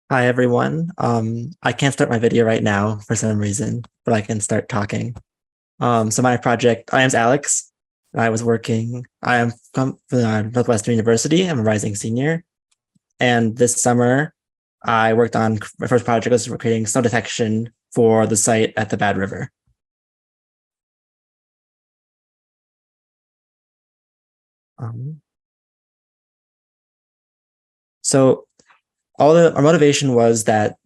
Hi everyone. I can't start my video right now for some reason, but I can start talking. So my project, I am Alex. I am from Northwestern University. I'm a rising senior. And this summer, I worked on my first project was creating snow detection for the site at the Bad River. Um, so our motivation was that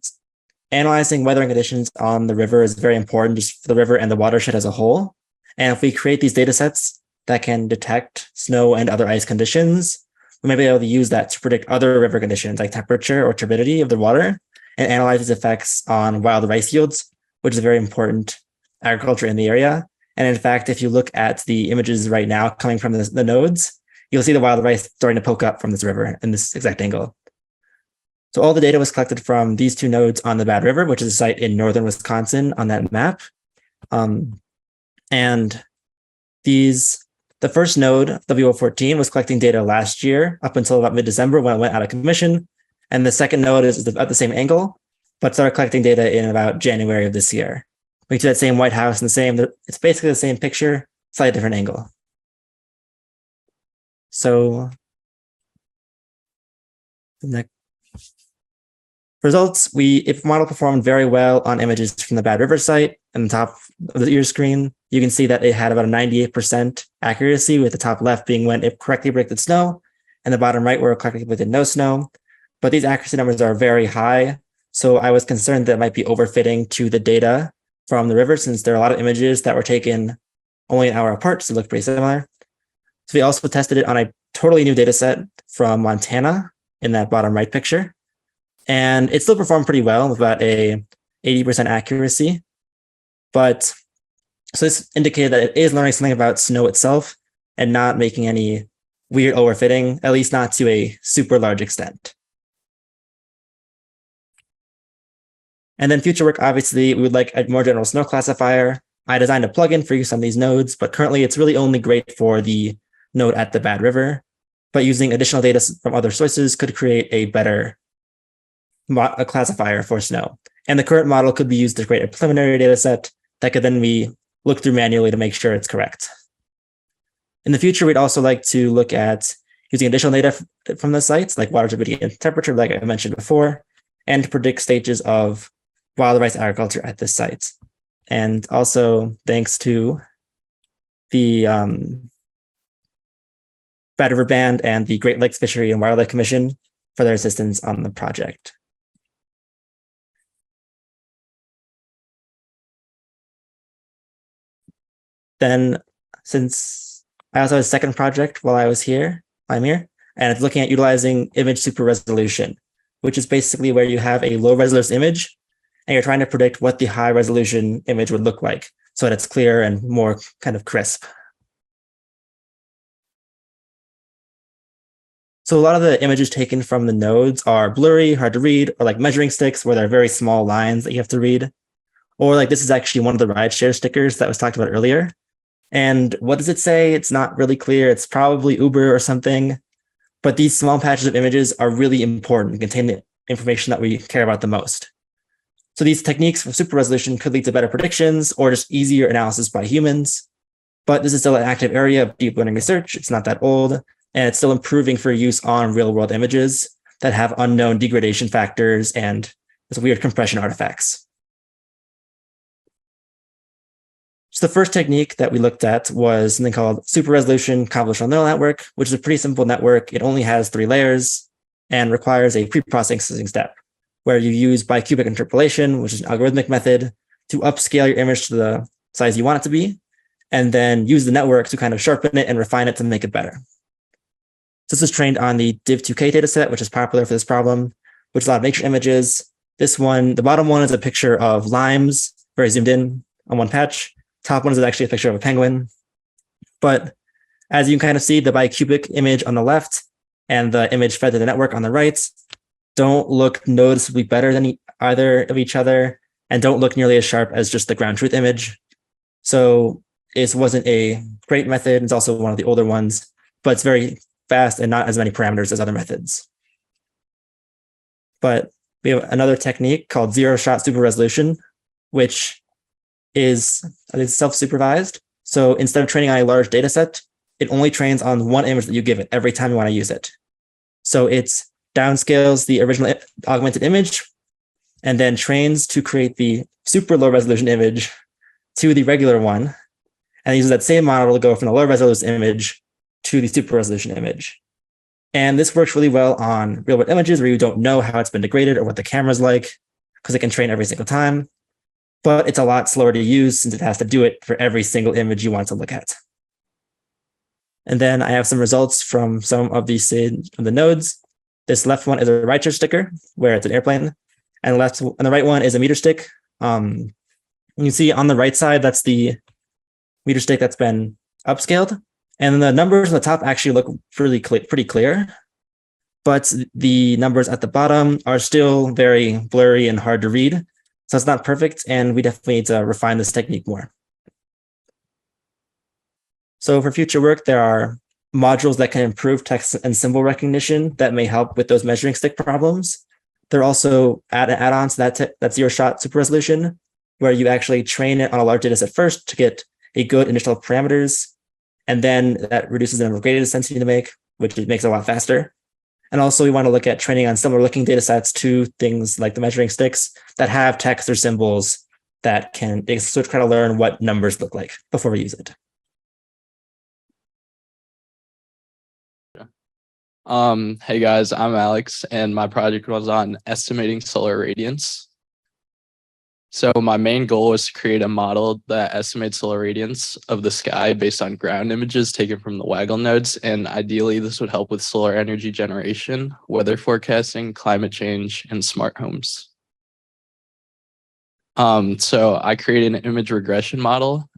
analyzing weather and conditions on the river is very important just for the river and the watershed as a whole. And if we create these data sets that can detect snow and other ice conditions, we may be able to use that to predict other river conditions like temperature or turbidity of the water and analyze its effects on wild rice yields, which is very important agriculture in the area. And in fact, if you look at the images right now coming from the nodes, you'll see the wild rice starting to poke up from this river in this exact angle. So all the data was collected from these two nodes on the Bad River, which is a site in northern Wisconsin on that map. And the first node, W014, was collecting data last year up until about mid-December when it went out of commission. And the second node is at the same angle, but started collecting data in about January of this year. We see that same White House and it's basically the same picture, slightly different angle. So the next results, if model performed very well on images from the Bad River site and the top of your screen, you can see that it had about a 98% accuracy, with the top left being when it correctly predicted snow and the bottom right where it correctly predicted no snow. But these accuracy numbers are very high. So I was concerned that it might be overfitting to the data from the river, since there are a lot of images that were taken only an hour apart, so they look pretty similar. So we also tested it on a totally new data set from Montana in that bottom right picture. And it still performed pretty well with about a 80% accuracy. But so this indicated that it is learning something about snow itself and not making any weird overfitting, at least not to a super large extent. And then future work, obviously, we would like a more general snow classifier. I designed a plugin for use on these nodes, but currently it's really only great for the node at the Bad River. But using additional data from other sources could create a better classifier for snow. And the current model could be used to create a preliminary data set that could then be looked through manually to make sure it's correct. In the future, we'd also like to look at using additional data from the sites, like water turbidity and temperature, like I mentioned before, and to predict stages of wild rice agriculture at this site. And also, thanks to the Bad River Band and the Great Lakes Fishery and Wildlife Commission for their assistance on the project. Then, since I also had a second project while I'm here, and it's looking at utilizing image super resolution, which is basically where you have a low resolution image and you're trying to predict what the high resolution image would look like so that it's clear and more kind of crisp. So a lot of the images taken from the nodes are blurry, hard to read, or like measuring sticks where there are very small lines that you have to read. Or like this is actually one of the rideshare stickers that was talked about earlier. And what does it say? It's not really clear. It's probably Uber or something. But these small patches of images are really important and contain the information that we care about the most. So these techniques for super resolution could lead to better predictions or just easier analysis by humans. But this is still an active area of deep learning research. It's not that old, and it's still improving for use on real world images that have unknown degradation factors and weird compression artifacts. So the first technique that we looked at was something called super resolution convolutional neural network, which is a pretty simple network. It only has 3 layers and requires a pre-processing step where you use bicubic interpolation, which is an algorithmic method, to upscale your image to the size you want it to be, and then use the network to kind of sharpen it and refine it to make it better. So this is trained on the div2k dataset, which is popular for this problem, which is a lot of nature images. This one, the bottom one is a picture of limes, very zoomed in on one patch. Top one is actually a picture of a penguin. But as you can kind of see, the bicubic image on the left and the image fed to the network on the right don't look noticeably better than either of each other and don't look nearly as sharp as just the ground truth image. So it wasn't a great method. It's also one of the older ones, but it's very fast and not as many parameters as other methods. But We have another technique called zero-shot super resolution, which is self-supervised. So instead of training on a large data set, it only trains on one image that you give it every time you want to use it. So it downscales the original augmented image and then trains to create the super low resolution image to the regular one, and uses that same model to go from the low resolution image to the super resolution image. And this works really well on real world images where you don't know how it's been degraded or what the camera's like, because it can train every single time. But it's a lot slower to use since it has to do it for every single image you want to look at. And then I have some results from some of the nodes. This left one is a rideshare sticker where it's an airplane, and the right one is a meter stick. You can see on the right side, that's the meter stick that's been upscaled. And then the numbers on the top actually look pretty clear, but the numbers at the bottom are still very blurry and hard to read. So it's not perfect, and we definitely need to refine this technique more. So for future work, there are modules that can improve text and symbol recognition that may help with those measuring stick problems. There are also add-ons to that zero-shot super resolution, where you actually train it on a large data set first to get a good initial parameters, and then that reduces the number of gradient descents you need to make, which makes it a lot faster. And also we want to look at training on similar looking data sets to things like the measuring sticks that have text or symbols that can sort of kind of learn what numbers look like before we use it. Hey guys, I'm Alex, and my project was on estimating solar radiance. So my main goal was to create a model that estimates solar radiance of the sky based on ground images taken from the Waggle nodes, and ideally this would help with solar energy generation, weather forecasting, climate change, and smart homes. So I created an image regression model.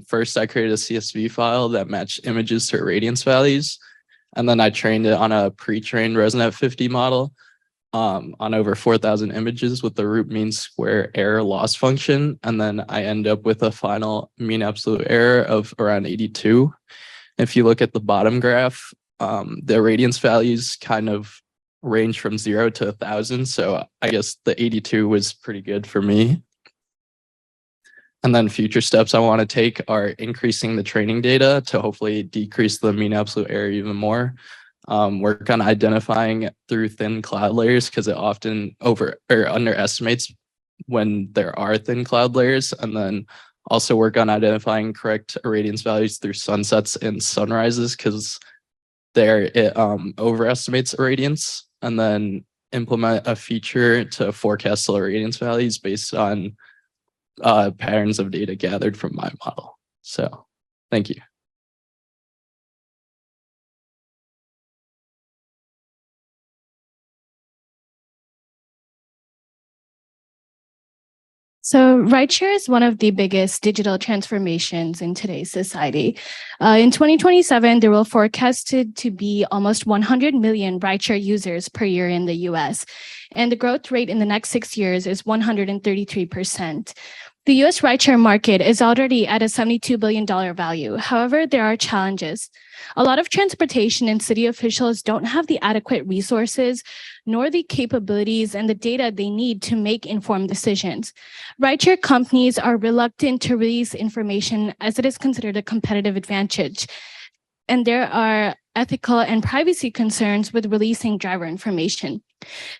First, I created a CSV file that matched images to radiance values. And then I trained it on a pre-trained ResNet 50 model on over 4,000 images with the root mean square error loss function. And then I end up with a final mean absolute error of around 82. If you look at the bottom graph, the radiance values kind of range from 0 to 1,000. So I guess the 82 was pretty good for me. And then future steps I want to take are increasing the training data to hopefully decrease the mean absolute error even more. Work on identifying through thin cloud layers because it often underestimates when there are thin cloud layers. And then also work on identifying correct irradiance values through sunsets and sunrises because there it overestimates irradiance. And then implement a feature to forecast solar radiance values based on patterns of data gathered from my model. So thank you. So rideshare is one of the biggest digital transformations in today's society. In 2027, there will forecasted to be almost 100 million rideshare users per year in the US. And the growth rate in the next 6 years is 133%. The US rideshare market is already at a $72 billion value. However, there are challenges. A lot of transportation and city officials don't have the adequate resources, nor the capabilities and the data they need to make informed decisions. Rideshare companies are reluctant to release information as it is considered a competitive advantage. And there are ethical and privacy concerns with releasing driver information.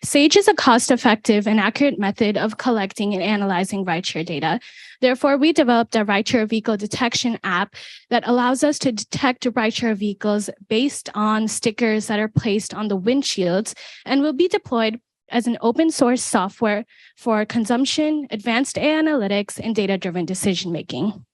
SAGE is a cost-effective and accurate method of collecting and analyzing rideshare data. Therefore, we developed a rideshare vehicle detection app that allows us to detect rideshare vehicles based on stickers that are placed on the windshields and will be deployed as an open source software for consumption, advanced analytics, and data-driven decision-making.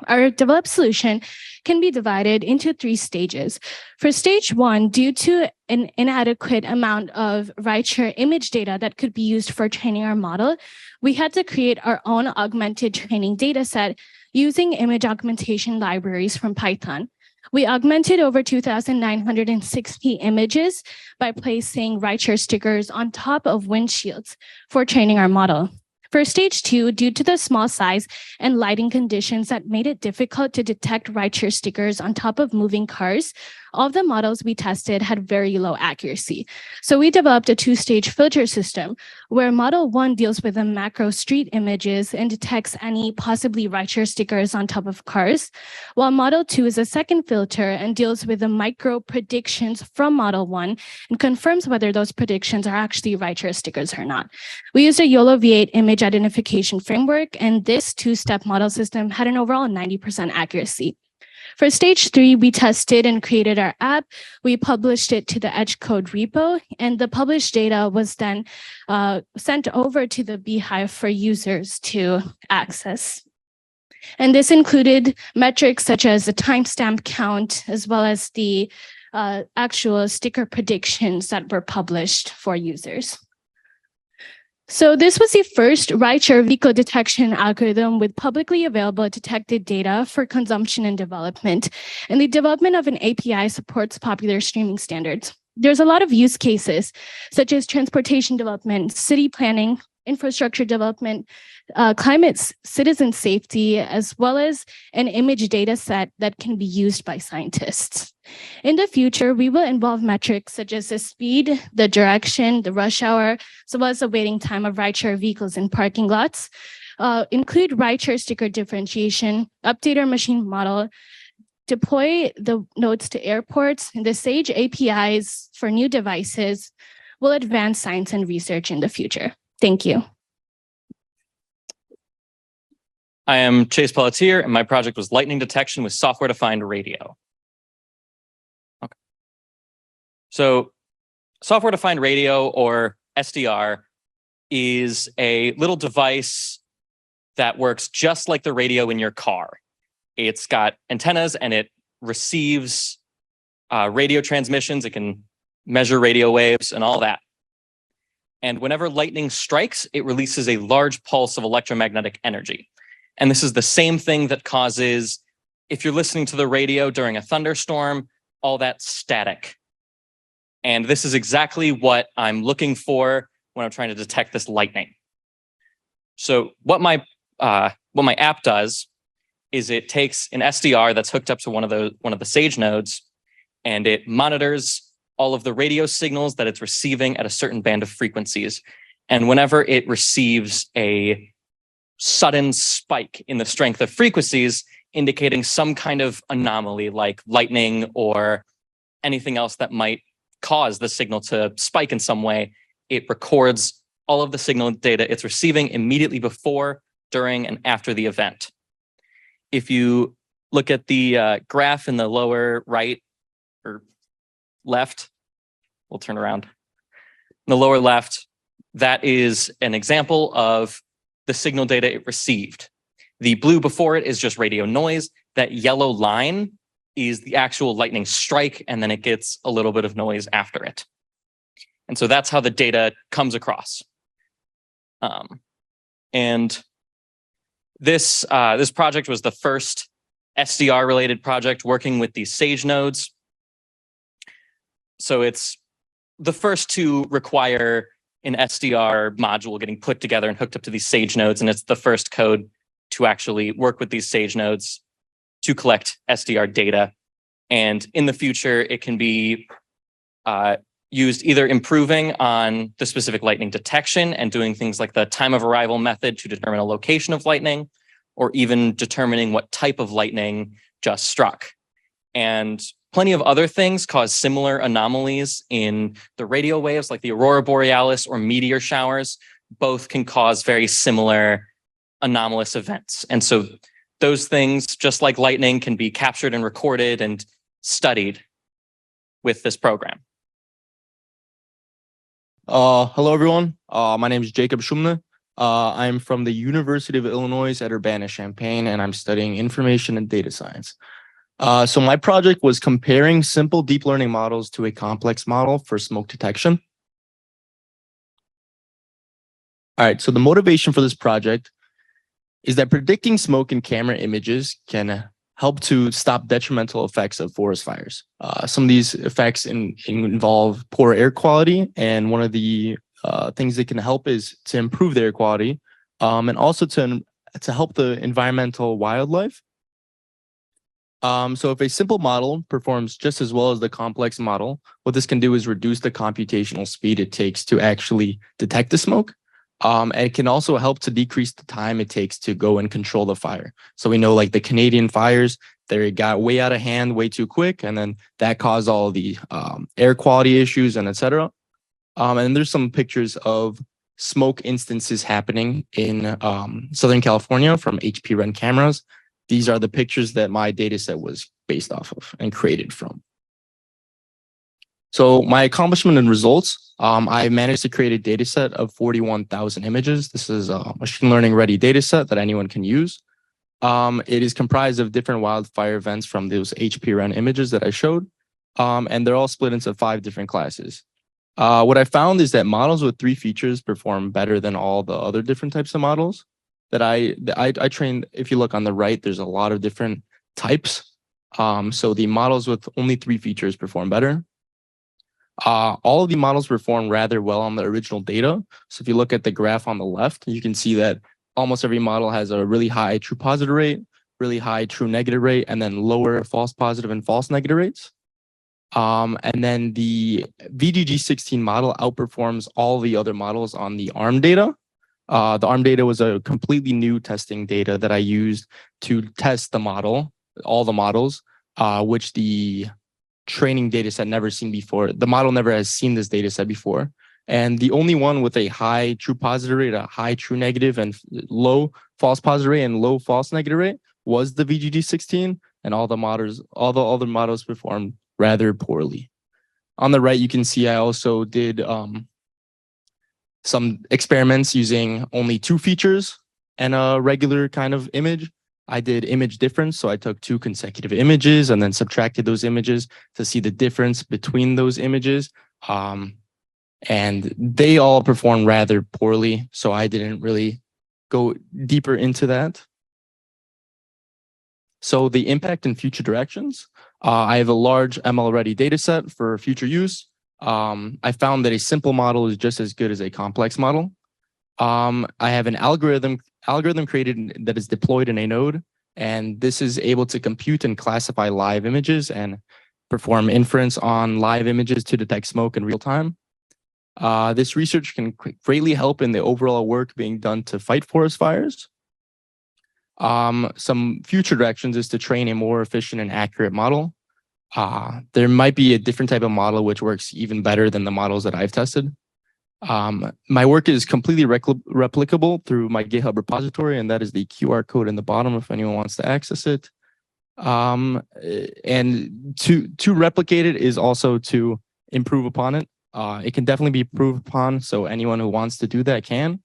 Our developed solution can be divided into 3 stages. For stage 1, due to an inadequate amount of rideshare image data that could be used for training our model, we had to create our own augmented training data set using image augmentation libraries from Python. We augmented over 2,960 images by placing rideshare stickers on top of windshields for training our model. For stage 2, due to the small size and lighting conditions that made it difficult to detect rideshare stickers on top of moving cars, all of the models we tested had very low accuracy. So we developed a two-stage filter system where Model 1 deals with the macro street images and detects any possibly rideshare stickers on top of cars, while Model 2 is a second filter and deals with the micro predictions from Model 1 and confirms whether those predictions are actually rideshare stickers or not. We used a YOLO V8 image identification framework, and this two-step model system had an overall 90% accuracy. For stage 3, we tested and created our app. We published it to the Edge Code repo, and the published data was then sent over to the Beehive for users to access. And this included metrics such as the timestamp count, as well as the actual sticker predictions that were published for users. So this was the first rideshare vehicle detection algorithm with publicly available detected data for consumption and development. And the development of an API supports popular streaming standards. There's a lot of use cases, such as transportation development, city planning, infrastructure development, climate citizen safety, as well as an image data set that can be used by scientists. In the future, we will involve metrics such as the speed, the direction, the rush hour, as well as the waiting time of rideshare vehicles in parking lots, include rideshare sticker differentiation, update our machine model, deploy the nodes to airports, and the Sage APIs for new devices will advance science and research in the future. Thank you. I am Chase Pelletier, and my project was lightning detection with software-defined radio. Okay. So software-defined radio, or SDR, is a little device that works just like the radio in your car. It's got antennas and it receives radio transmissions. It can measure radio waves and all that. And whenever lightning strikes, it releases a large pulse of electromagnetic energy. And this is the same thing that causes, if you're listening to the radio during a thunderstorm, all that static. And this is exactly what I'm looking for when I'm trying to detect this lightning. So what my app does is it takes an SDR that's hooked up to one of the Sage nodes, and it monitors all of the radio signals that it's receiving at a certain band of frequencies. And whenever it receives a sudden spike in the strength of frequencies, indicating some kind of anomaly like lightning or anything else that might cause the signal to spike in some way, it records all of the signal data it's receiving immediately before, during, and after the event. If you look at the graph in the lower right or left, we'll turn around. In the lower left, that is an example of the signal data it received. The blue before it is just radio noise. That yellow line is the actual lightning strike, and then it gets a little bit of noise after it. And so that's how the data comes across. And this project was the first SDR-related project working with these Sage nodes. So it's the first to require an SDR module getting put together and hooked up to these Sage nodes, and it's the first code to actually work with these Sage nodes to collect SDR data. And in the future, it can be used either improving on the specific lightning detection and doing things like the time of arrival method to determine a location of lightning, or even determining what type of lightning just struck. And plenty of other things cause similar anomalies in the radio waves, like the aurora borealis or meteor showers. Both can cause very similar anomalous events. And so those things, just like lightning, can be captured and recorded and studied with this program. Hello, everyone. My name is Jacob Schumne. I'm from the University of Illinois at Urbana-Champaign, and I'm studying information and data science. So my project was comparing simple deep learning models to a complex model for smoke detection. All right, so the motivation for this project is that predicting smoke in camera images can help to stop detrimental effects of forest fires. Some of these effects involve poor air quality, and one of the things that can help is to improve the air quality, and also to help the environmental wildlife. So if a simple model performs just as well as the complex model, what this can do is reduce the computational speed it takes to actually detect the smoke. And it can also help to decrease the time it takes to go and control the fire. So we know like the Canadian fires, they got way out of hand, way too quick. And then that caused all the air quality issues and et cetera. And there's some pictures of smoke instances happening in Southern California from HP Ren cameras. These are the pictures that my data set was based off of and created from. So my accomplishment and results, I managed to create a data set of 41,000 images. This is a machine learning ready data set that anyone can use. It is comprised of different wildfire events from those HP Ren images that I showed. And they're all split into 5 different classes. What I found is that models with 3 features perform better than all the other different types of models that I trained. If you look on the right, there's a lot of different types. So the models with only 3 features perform better. All of the models perform rather well on the original data. So if you look at the graph on the left, you can see that almost every model has a really high true positive rate, really high true negative rate, and then lower false positive and false negative rates. And then the VGG16 model outperforms all the other models on the ARM data. The ARM data was a completely new testing data that I used to test the model, all the models, which the training data set never seen before. The model never has seen this data set before. And the only one with a high true positive rate, a high true negative, and low false positive rate and low false negative rate was the VGG16, and all the other models performed rather poorly. On the right, you can see I also did some experiments using only 2 features and a regular kind of image. I did image difference. So I took 2 consecutive images and then subtracted those images to see the difference between those images. And they all performed rather poorly. So I didn't really go deeper into that. So the impact and future directions. I have a large ML-ready data set for future use. I found that a simple model is just as good as a complex model. I have an algorithm created that is deployed in a node, and this is able to compute and classify live images and perform inference on live images to detect smoke in real time. This research can greatly help in the overall work being done to fight forest fires. Some future directions is to train a more efficient and accurate model. There might be a different type of model which works even better than the models that I've tested. My work is completely replicable through my GitHub repository, and that is the QR code in the bottom if anyone wants to access it. And to replicate it is also to improve upon it. It can definitely be improved upon, so anyone who wants to do that can.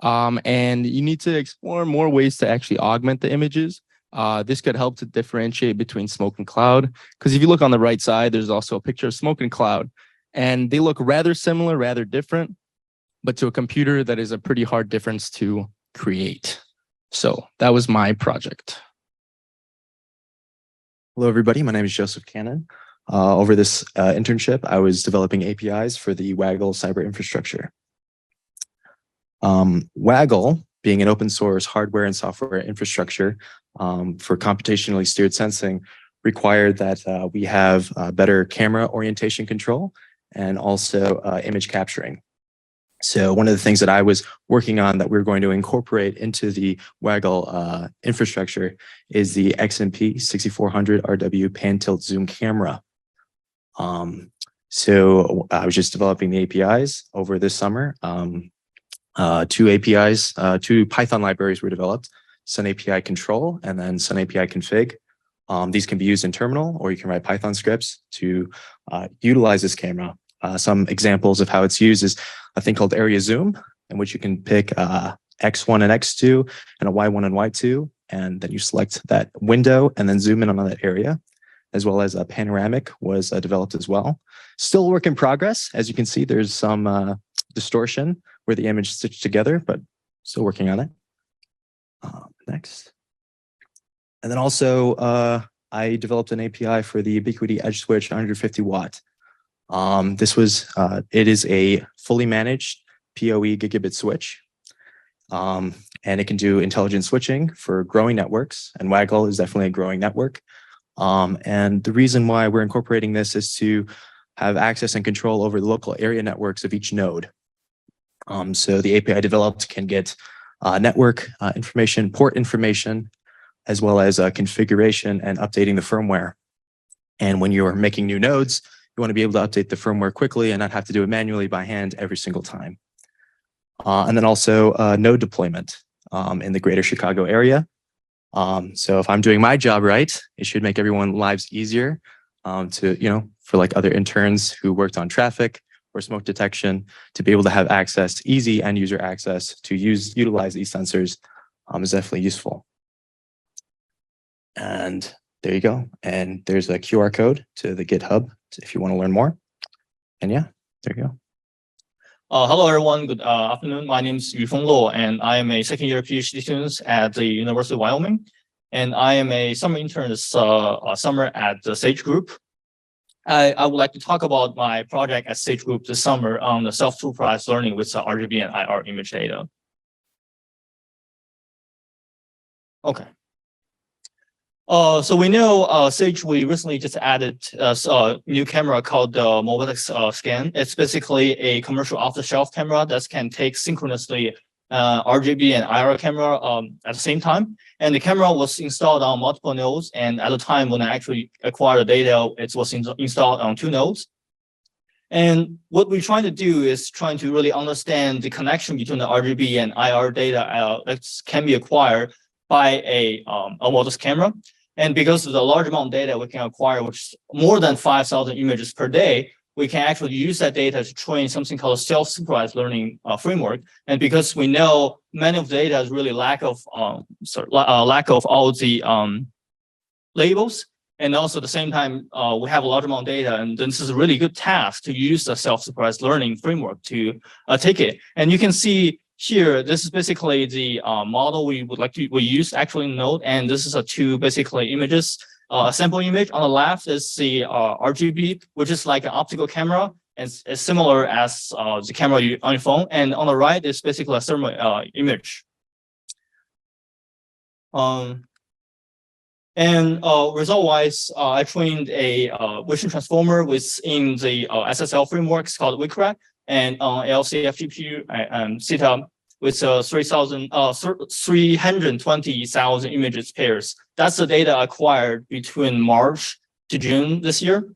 And you need to explore more ways to actually augment the images. This could help to differentiate between smoke and cloud. Because if you look on the right side, there's also a picture of smoke and cloud. And they look rather similar, rather different. But to a computer, that is a pretty hard difference to create. So that was my project. Hello, everybody. My name is Joseph Cannon. Over this internship, I was developing APIs for the Waggle cyber infrastructure. Waggle, being an open source hardware and software infrastructure for computationally steered sensing, required that we have better camera orientation control and also image capturing. So one of the things that I was working on that we're going to incorporate into the Waggle infrastructure is the XMP 6400 RW pan tilt zoom camera. So I was just developing the APIs over this summer. 2 APIs, 2 Python libraries were developed, Sun API control and then Sun API config. These can be used in terminal, or you can write Python scripts to utilize this camera. Some examples of how it's used is a thing called area zoom, in which you can pick X1 and X2 and a Y1 and Y2, and then you select that window and then zoom in on that area, as well as a panoramic was developed as well. Still a work in progress. As you can see, there's some distortion where the image stitched together, but still working on it. Next. And then also, I developed an API for the Ubiquiti Edge Switch 150 watt. It is a fully managed PoE gigabit switch. And it can do intelligent switching for growing networks, and Waggle is definitely a growing network. And the reason why we're incorporating this is to have access and control over the local area networks of each node. So the API developed can get network information, port information, as well as configuration and updating the firmware. And when you're making new nodes, you want to be able to update the firmware quickly and not have to do it manually by hand every single time. And then also node deployment in the greater Chicago area. So if I'm doing my job right, it should make everyone's lives easier for like other interns who worked on traffic or smoke detection, to be able to have access, easy end user access to utilize these sensors is definitely useful. And there you go. And there's a QR code to the GitHub if you want to learn more. And yeah, there you go. Hello, everyone. Good afternoon. My name is Yufeng Luo, and I am a second-year PhD student at the University of Wyoming. And I am a summer intern this summer at the Sage Group. I would like to talk about my project at Sage Group this summer on the self-supervised learning with RGB and IR image data. Okay. So we know Sage, we recently just added a new camera called the Mobilix Scan. It's basically a commercial off-the-shelf camera that can take synchronously RGB and IR camera at the same time. And the camera was installed on multiple nodes. And at the time when I actually acquired the data, it was installed on 2 nodes. And what we're trying to do is trying to really understand the connection between the RGB and IR data that can be acquired by a Mobilix camera. And because of the large amount of data we can acquire, which is more than 5,000 images per day, we can actually use that data to train something called a self-supervised learning framework. And because we know many of the data is really lack of all the labels, and also at the same time, we have a large amount of data, and this is a really good task to use the self-supervised learning framework to take it. And you can see here, this is basically the model we use actually in Node, and this is 2 basically images. A sample image on the left is the RGB, which is like an optical camera, and it's similar as the camera on your phone. And on the right is basically a thermal image. And result-wise, I trained a vision transformer within the SSL frameworks called WCRAC, and LCF GPU and CETA with 320,000 images pairs. That's the data acquired between March to June this year.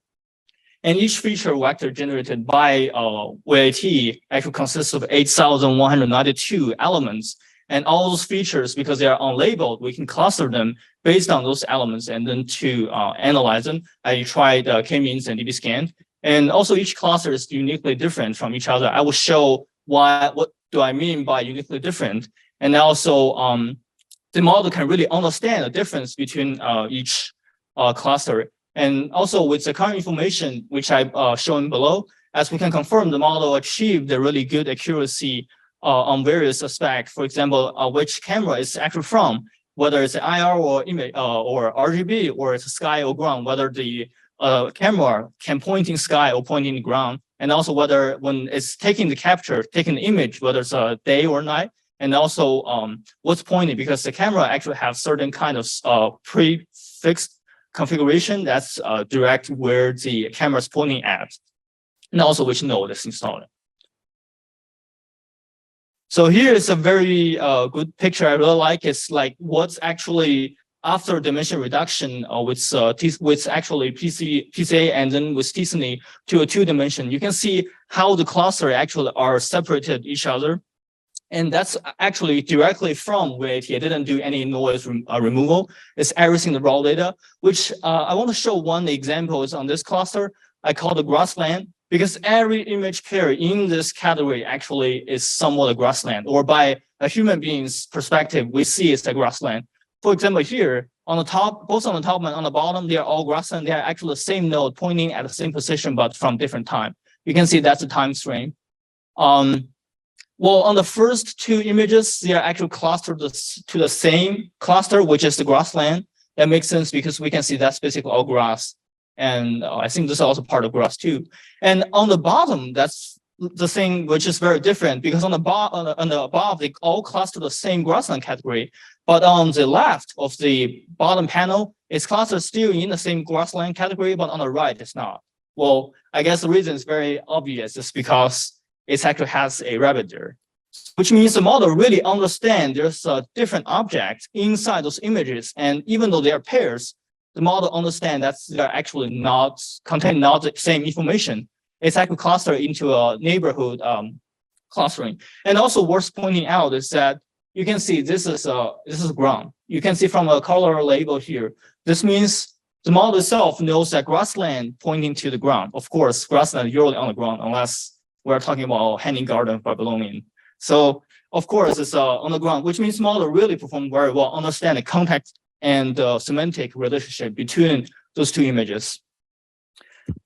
And each feature vector generated by WAT actually consists of 8,192 elements. And all those features, because they are unlabeled, we can cluster them based on those elements. And then to analyze them, I tried K-means and dbScan. And also each cluster is uniquely different from each other. I will show what do I mean by uniquely different. And also the model can really understand the difference between each cluster. And also with the current information, which I've shown below, as we can confirm the model achieved a really good accuracy on various aspects. For example, which camera is actually from, whether it's IR or image or RGB, or it's sky or ground, whether the camera can point in sky or point in the ground, and also whether when it's taking the image, whether it's a day or night, and also what's pointing, because the camera actually has certain kind of prefixed configuration that's direct where the camera is pointing at, and also which node is installed. So here is a very good picture I really like. It's like what's actually after dimension reduction with actually PCA and then with T-SNE to a 2-dimension. You can see how the cluster actually are separated each other. And that's actually directly from WAT. I didn't do any noise removal. It's everything the raw data, which I want to show one example is on this cluster. I call the grassland, because every image pair in this category actually is somewhat a grassland, or by a human being's perspective, we see it's a grassland. For example, here on the top, both on the top and on the bottom, they are all grassland. They are actually the same node pointing at the same position, but from different time. You can see that's the time frame. Well, on the first 2 images, they are actually clustered to the same cluster, which is the grassland. That makes sense because we can see that's basically all grass. And I think this is also part of grass too. And on the bottom, that's the thing which is very different, because on the above, they all cluster the same grassland category. But on the left of the bottom panel, Its cluster is still in the same grassland category, but on the right, it's not. Well, I guess the reason is very obvious. It's because it actually has a rabbit there, which means the model really understands there's a different object inside those images. And even though they are pairs, the model understands that they're actually not contain not the same information. It's actually clustered into a neighborhood clustering. And also worth pointing out is that you can see this is ground. You can see from a color label here. This means the model itself knows that grassland pointing to the ground. Of course, grassland is usually on the ground unless we're talking about hanging garden Babylonian. So of course it's on the ground, which means model really performed very well, understand the context and the semantic relationship between those two images.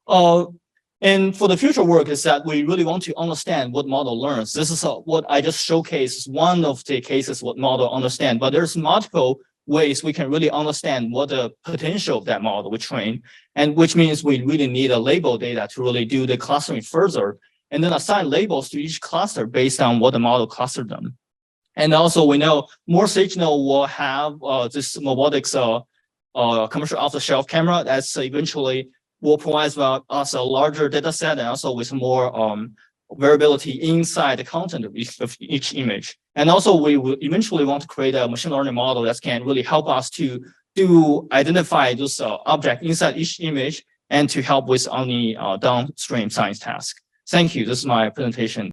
And for the future work is that we really want to understand what model learns. This is what I just showcased, one of the cases what model understand, but there's multiple ways we can really understand what the potential of that model we train, and which means we really need a label data to really do the clustering further, and then assign labels to each cluster based on what the model clustered them. And also we know more signal will have this robotics commercial off-the-shelf camera that's eventually will provide us a larger data set and also with more variability inside the content of each image. And also we will eventually want to create a machine learning model that can really help us to identify those objects inside each image and to help with any downstream science task. Thank you. This is my presentation.